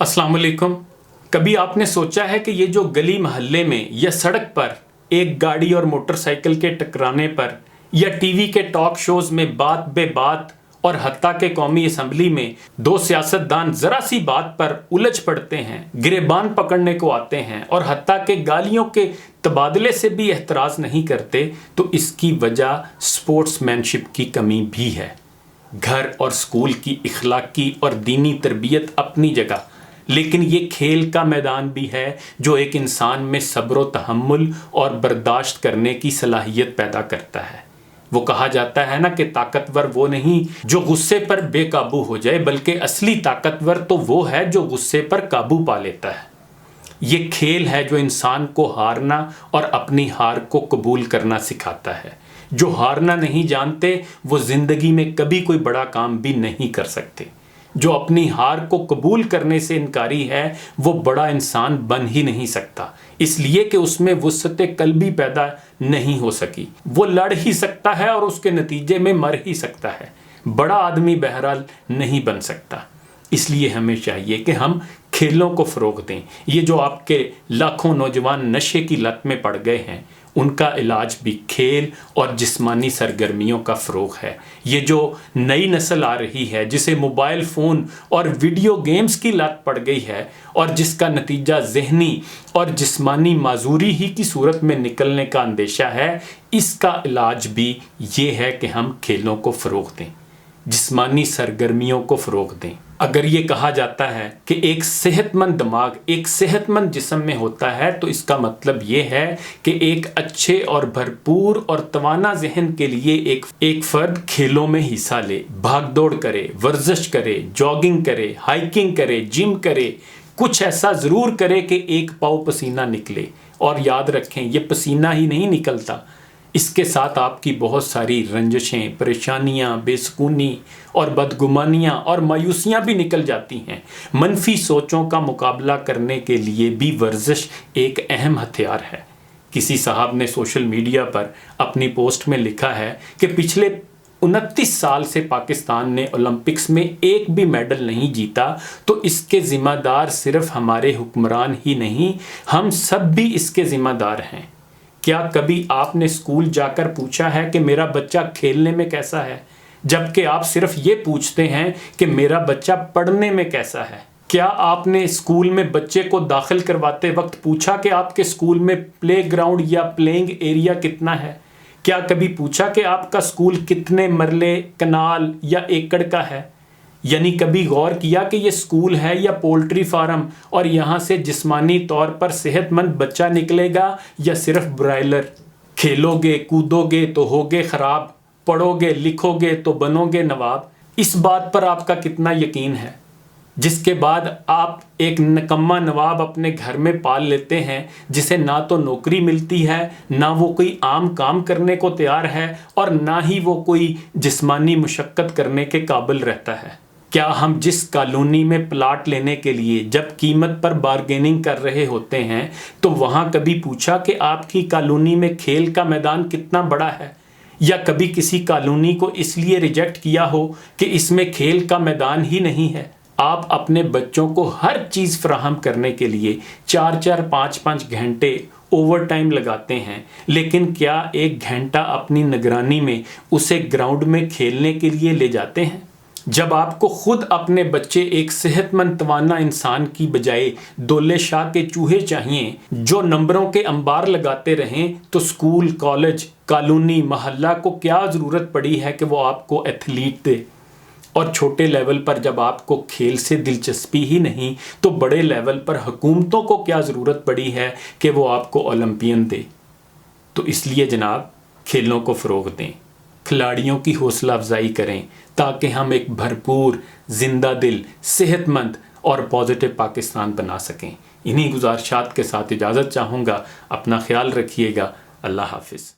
अस्सलाम वालेकुम। कभी आपने सोचा है कि ये जो गली महल्ले में या सड़क पर एक गाड़ी और मोटरसाइकिल के टकराने पर या टीवी के टॉक शोज में बात बे बात और हत्ता के कौमी असम्बली में दो सियासतदान जरा सी बात पर उलझ पड़ते हैं, गिरेबान पकड़ने को आते हैं और हत्ता के गालियों के तबादले से भी एहतराज नहीं करते, तो इसकी वजह स्पोर्ट्समैनशिप की कमी भी है। घर और स्कूल की इखलाकी और दीनी तरबियत अपनी जगह, लेकिन ये खेल का मैदान भी है जो एक इंसान में सब्र व तहम्मुल और बर्दाश्त करने की सलाहियत पैदा करता है। वो कहा जाता है ना कि ताकतवर वो नहीं जो गुस्से पर बेकाबू हो जाए, बल्कि असली ताकतवर तो वो है जो गुस्से पर काबू पा लेता है। ये खेल है जो इंसान को हारना और अपनी हार को कबूल करना सिखाता है। जो हारना नहीं जानते वो ज़िंदगी में कभी कोई बड़ा काम भी नहीं कर सकते। जो अपनी हार को कबूल करने से इनकारी है वो बड़ा इंसान बन ही नहीं सकता, इसलिए कि उसमें वुसअत क़ल्बी पैदा नहीं हो सकी। वो लड़ ही सकता है और उसके नतीजे में मर ही सकता है, बड़ा आदमी बहरहाल नहीं बन सकता। इसलिए हमें चाहिए कि हम खेलों को फ़रोग़ दें। ये जो आपके लाखों नौजवान नशे की लत में पड़ गए हैं, उनका इलाज भी खेल और जिस्मानी सरगर्मियों का फ़रोग़ है। ये जो नई नस्ल आ रही है जिसे मोबाइल फ़ोन और वीडियो गेम्स की लत पड़ गई है और जिसका नतीजा ज़हनी और जिस्मानी माजूरी ही की सूरत में निकलने का अंदेशा है, इसका इलाज भी ये है कि हम खेलों को फ़रोग़ दें, जिस्मानी सरगर्मियों को फ़रोग़ दें। अगर ये कहा जाता है कि एक सेहतमंद दिमाग एक सेहतमंद जिस्म में होता है, तो इसका मतलब ये है कि एक अच्छे और भरपूर और तवाना जहन के लिए एक फ़र्द खेलों में हिस्सा ले, भाग दौड़ करे, वर्जिश करे, जॉगिंग करे, हाइकिंग करे, जिम करे, कुछ ऐसा ज़रूर करे कि एक पाव पसीना निकले। और याद रखें, ये पसीना ही नहीं निकलता, इसके साथ आपकी बहुत सारी रंजशें, परेशानियां, बेसुकूनी और बदगुमानियां और मायूसियां भी निकल जाती हैं। मनफी सोचों का मुकाबला करने के लिए भी वर्जिश एक अहम हथियार है। किसी साहब ने सोशल मीडिया पर अपनी पोस्ट में लिखा है कि पिछले 29 साल से पाकिस्तान ने ओलंपिक्स में एक भी मेडल नहीं जीता, तो इसके ज़िम्मेदार सिर्फ हमारे हुक्मरान ही नहीं, हम सब भी इसके ज़िम्मेदार हैं। क्या कभी आपने स्कूल जाकर पूछा है कि मेरा बच्चा खेलने में कैसा है, जबकि आप सिर्फ ये पूछते हैं कि मेरा बच्चा पढ़ने में कैसा है? क्या आपने स्कूल में बच्चे को दाखिल करवाते वक्त पूछा कि आपके स्कूल में प्ले ग्राउंड या प्लेइंग एरिया कितना है? क्या कभी पूछा कि आपका स्कूल कितने मरले, कनाल या एकड़ का है? यानी कभी गौर किया कि ये स्कूल है या पोल्ट्री फार्म और यहाँ से जिस्मानी तौर पर सेहतमंद बच्चा निकलेगा या सिर्फ ब्रायलर? खेलोगे कूदोगे तो होगे ख़राब, पढ़ोगे लिखोगे तो बनोगे नवाब। इस बात पर आपका कितना यकीन है? जिसके बाद आप एक निकम्मा नवाब अपने घर में पाल लेते हैं, जिसे ना तो नौकरी मिलती है, ना वो कोई आम काम करने को तैयार है और ना ही वो कोई जिस्मानी मुशक्क़त करने के काबिल रहता है। क्या हम जिस कॉलोनी में प्लाट लेने के लिए जब कीमत पर बार्गेनिंग कर रहे होते हैं, तो वहाँ कभी पूछा कि आपकी कॉलोनी में खेल का मैदान कितना बड़ा है? या कभी किसी कॉलोनी को इसलिए रिजेक्ट किया हो कि इसमें खेल का मैदान ही नहीं है? आप अपने बच्चों को हर चीज़ फराहम करने के लिए 4-4, 5-5 घंटे ओवर टाइम लगाते हैं, लेकिन क्या 1 घंटा अपनी निगरानी में उसे ग्राउंड में खेलने के लिए ले जाते हैं? जब आपको खुद अपने बच्चे एक सेहतमंद तवाना इंसान की बजाय दौले शाह के चूहे चाहिए जो नंबरों के अंबार लगाते रहें, तो स्कूल, कॉलेज, कॉलोनी, मोहल्ला को क्या ज़रूरत पड़ी है कि वो आपको एथलीट दे? और छोटे लेवल पर जब आपको खेल से दिलचस्पी ही नहीं, तो बड़े लेवल पर हुकूमतों को क्या ज़रूरत पड़ी है कि वो आपको ओलंपियन दे? तो इसलिए जनाब, खेलों को फ़रोग़ दें, खिलाड़ियों की हौसला अफजाई करें, ताकि हम एक भरपूर, जिंदा दिल, सेहतमंद और पॉजिटिव पाकिस्तान बना सकें। इन्हीं गुजारिशात के साथ इजाज़त चाहूँगा। अपना ख्याल रखिएगा। अल्लाह हाफिज़।